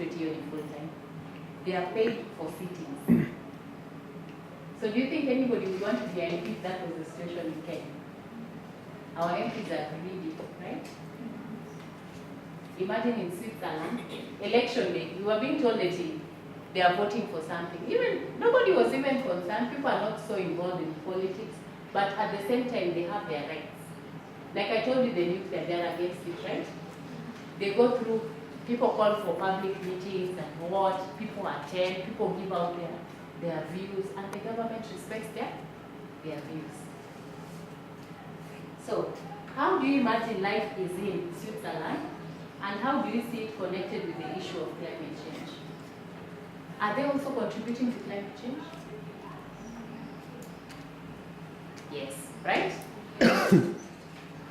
wetu hiyo ni full time. They are paid for sittings. So do you think anybody would want to be an MP if that was the situation in Kenya? Our MPs are greedy, right? Imagine in Switzerland, election day, you were being told that they are voting for something. Even nobody was even concerned. People are not so involved in politics, but at the same time, they have their rights. Like I told you, the nuclear, they are against it, right? They go through, people call for public meetings and what, people attend, people give out their views, and the government respects their views. So, how do you imagine life is in Switzerland, and how do you see it connected with the issue of climate change? Are they also contributing to climate change? Yes, right?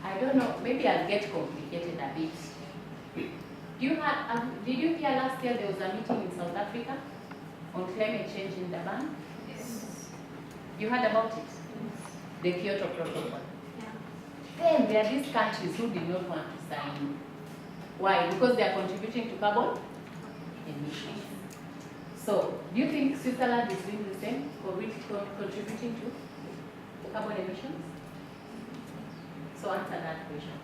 I don't know, maybe I'll get complicated a bit. Did you hear last year there was a meeting in South Africa on climate change in Durban? Yes. You heard about it? The Kyoto Protocol. Then there are these countries who did not want to sign. Why? Because they are contributing to carbon emissions. So, do you think Switzerland is doing the same, contributing to carbon emissions? So answer that question.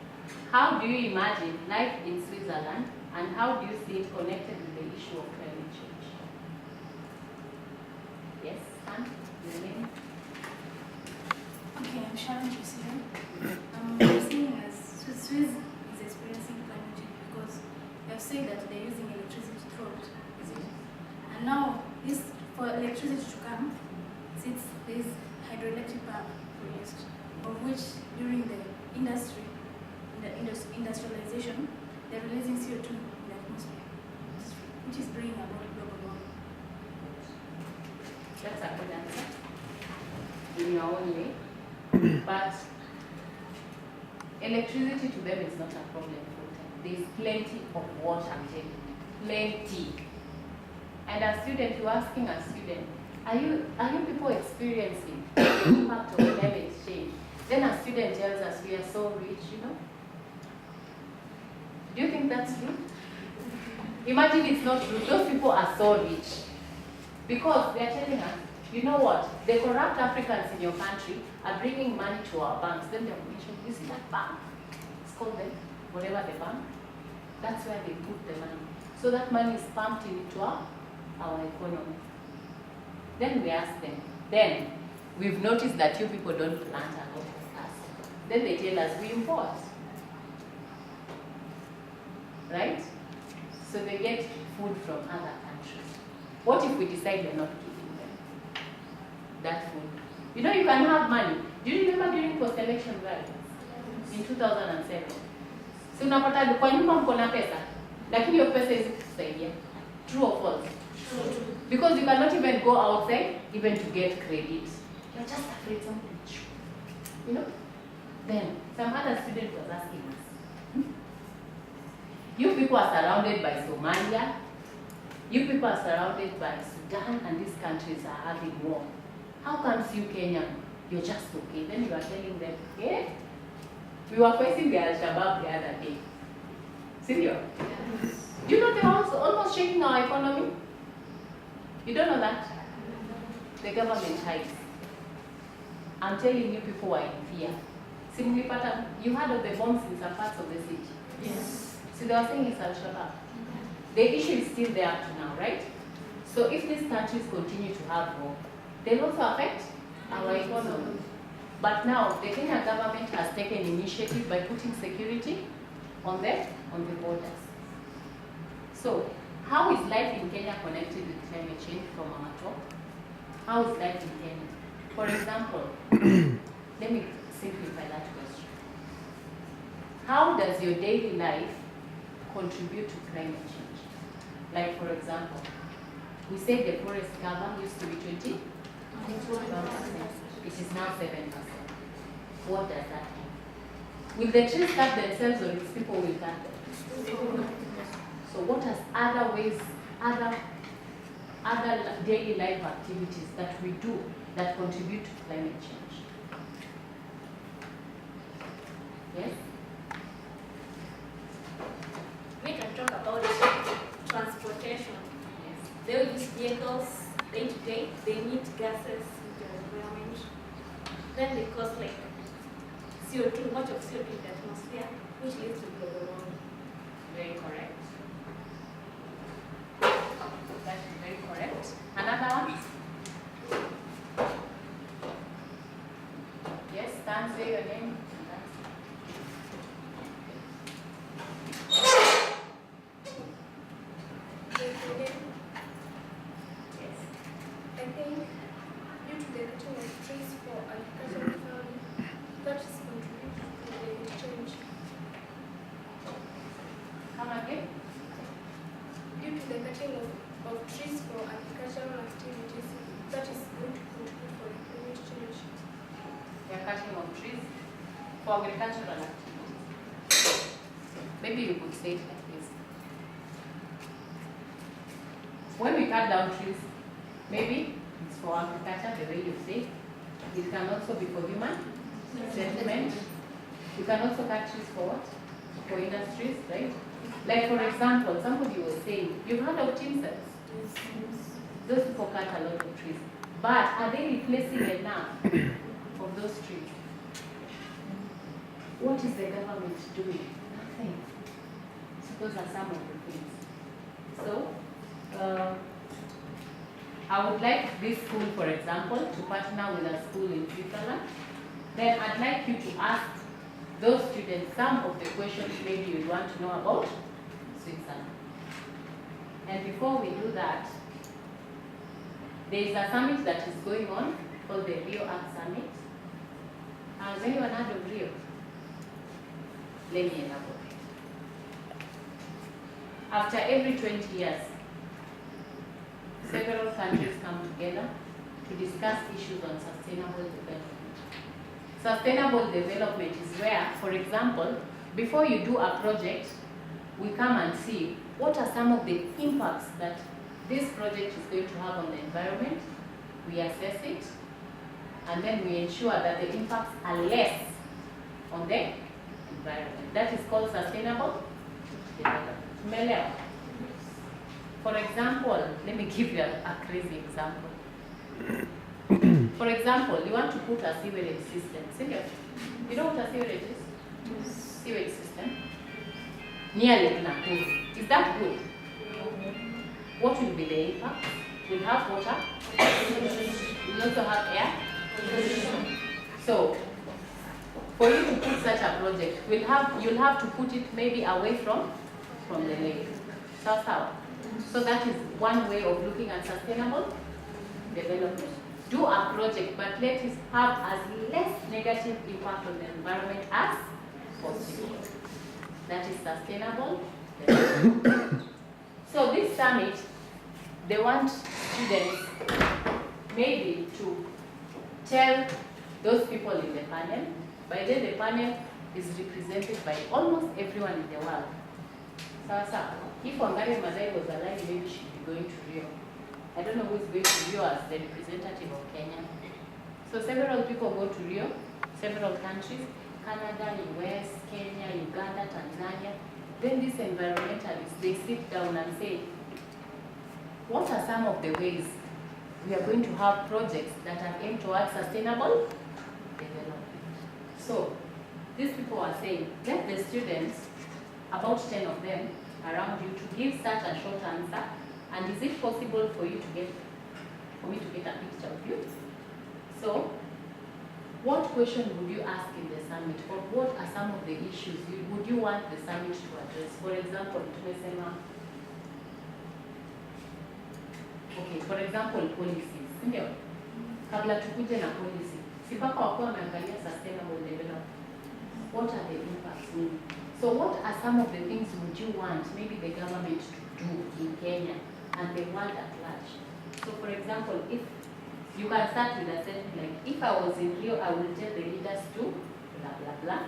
How do you imagine life in Switzerland, and how do you see it connected with the issue of climate change? Yes, Anne, your name? Okay, I'm Sharon Chisian. I'm seeing as Swiss is experiencing climate change because they have said that they're using electricity throughout, is it? And now, this for electricity to come, since there is hydroelectric power produced, of which during the industrialization, they're releasing CO2 in the atmosphere, which is bringing about global warming. That's a good answer in your own way. But electricity to them is not a problem full time. There's plenty of water, I'm telling you. Plenty. And a student, you're asking a student, are you people experiencing the impact of climate change? Then a student tells us we are so rich, you know. Do you think that's true? Imagine it's not true. Those people are so rich. Because they're telling us, you know what, the corrupt Africans in your country are bringing money to our banks. Then they'll mention, you see that bank? It's called them, whatever the bank. That's where they put the money. So that money is pumped into our economy. Then we ask them, then we've noticed that you people don't plant a lot of us. Then they tell us we import. Right? So they get food from other countries. What if we decide we're not giving them that food? You know, you can have money. Do you remember during post-election violence in 2007? So unapata kwa nyumba mko na pesa, lakini hiyo pesa hizi kusaidia. True or false? True. Because you cannot even go outside even to get credit. You're just afraid something. You know? Then some other student was asking us, you people are surrounded by Somalia, you people are surrounded by Sudan, and these countries are having war. How comes you, Kenya, you're just okay? Then you are telling them, okay? We were facing the Al-Shabaab the other day. Serious? Yes. Do you know they're also almost shaking our economy? You don't know that? The government hides. I'm telling you, people are in fear. Simply, you heard of the bombs in some parts of the city? Yes. So they are saying it's Al-Shabaab. The issue is still there up to now, right? So if these countries continue to have war, they'll also affect our economy. But now, the Kenya government has taken initiative by putting security on the borders. So, how is life in Kenya connected with climate change from our talk? How is life in Kenya? For example, let me simplify that question. How does your daily life contribute to climate change? Like, for example, we said the forest cover used to be 20%. It is now 7%. What does that mean? Will the trees cut themselves, or its people will cut them? So what are other ways, other daily life activities that we do that contribute to climate change? Yes? We can talk about transportation. vehicles day to day, they emit gases into the environment. Then they cause like CO2, much of CO2 in the atmosphere, which leads to global warming. Very correct. That is very correct. Another one? Yes, stand, say your name. Yes. I think due to the cutting of trees for agricultural farming, that is contributing to climate change. Come again. Due to the cutting of trees for agricultural activities, that is going to contribute for climate change. We are cutting of trees for agricultural activities. Maybe you could say it like this. When we cut down trees, maybe it's for agriculture, the way you say. It can also be for human settlement. You can also cut trees for what? For industries, right? Like for example, somebody was saying, you've heard of Teamsters? Those people cut a lot of trees. But are they replacing enough of those trees? What is the government doing? Nothing. So those are some of the things. So, I would like this school, for example, to partner with a school in Switzerland. Then I'd like you to ask those students some of the questions maybe you want to know about Switzerland. And before we do that, there is a summit that is going on called the Rio Art Summit. Has anyone heard of Rio? Let me elaborate. After every 20 years, several countries come together to discuss issues on sustainable development. Sustainable development is where, for example, before you do a project, we come and see what are some of the impacts that this project is going to have on the environment. We assess it, and then we ensure that the impacts are less on the environment. That is called sustainable development. For example, let me give you a crazy example. For example, you want to put a sewerage system. Seriously? You know what a sewerage is? Sewage system. Near Lake Nakuru. Is that good? What will be the impact? We'll have water. We'll also have air. So, for you to put such a project, you'll have to put it maybe away from the lake. So that is one way of looking at sustainable development. Do a project, but let it have as less negative impact on the environment as possible. That is sustainable development. So this summit, they want students maybe to tell those people in the panel. By then the panel is represented by almost everyone in the world. So if Wangari Maathai was alive, maybe she'd be going to Rio. I don't know who is going to Rio as the representative of Kenya. So several people go to Rio, several countries, Canada, US, Kenya, Uganda, Tanzania. Then these environmentalists, they sit down and say, what are some of the ways we are going to have projects that are aimed towards sustainable development? So these people are saying, let the students, about 10 of them around you, to give such a short answer. And is it possible for me to get a picture of you? So, what question would you ask in the summit, or what are some of the issues would you want the summit to address? For example, policies. Ndio? Kabla tukuje na policy, si mpaka wakuwa wameangalia sustainable development. What are the impacts? So what are some of the things would you want maybe the government to do in Kenya and the world at large? So for example, if you can start with a sentence like, if I was in Rio, I would tell the leaders to blah blah blah.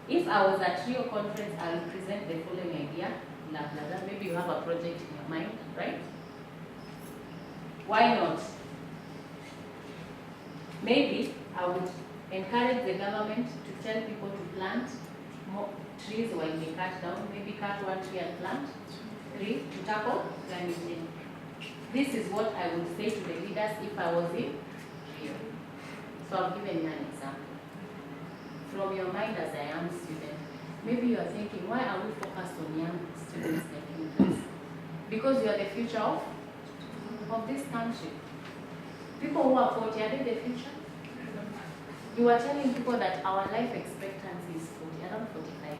If I was at Rio conference, I will present the following idea, blah blah blah. Maybe you have a project in your mind, right? Why not? Maybe I would encourage the government to tell people to plant more trees while they cut down. Maybe cut 1 tree and plant 3 to tackle climate change. This is what I would say to the leaders if I was in Rio. So I've given you an example. From your mind as a young student, maybe you are thinking, why are we focused on young students taking this? Because you are the future of this country. People who are 40, are they the future? You are telling people that our life expectancy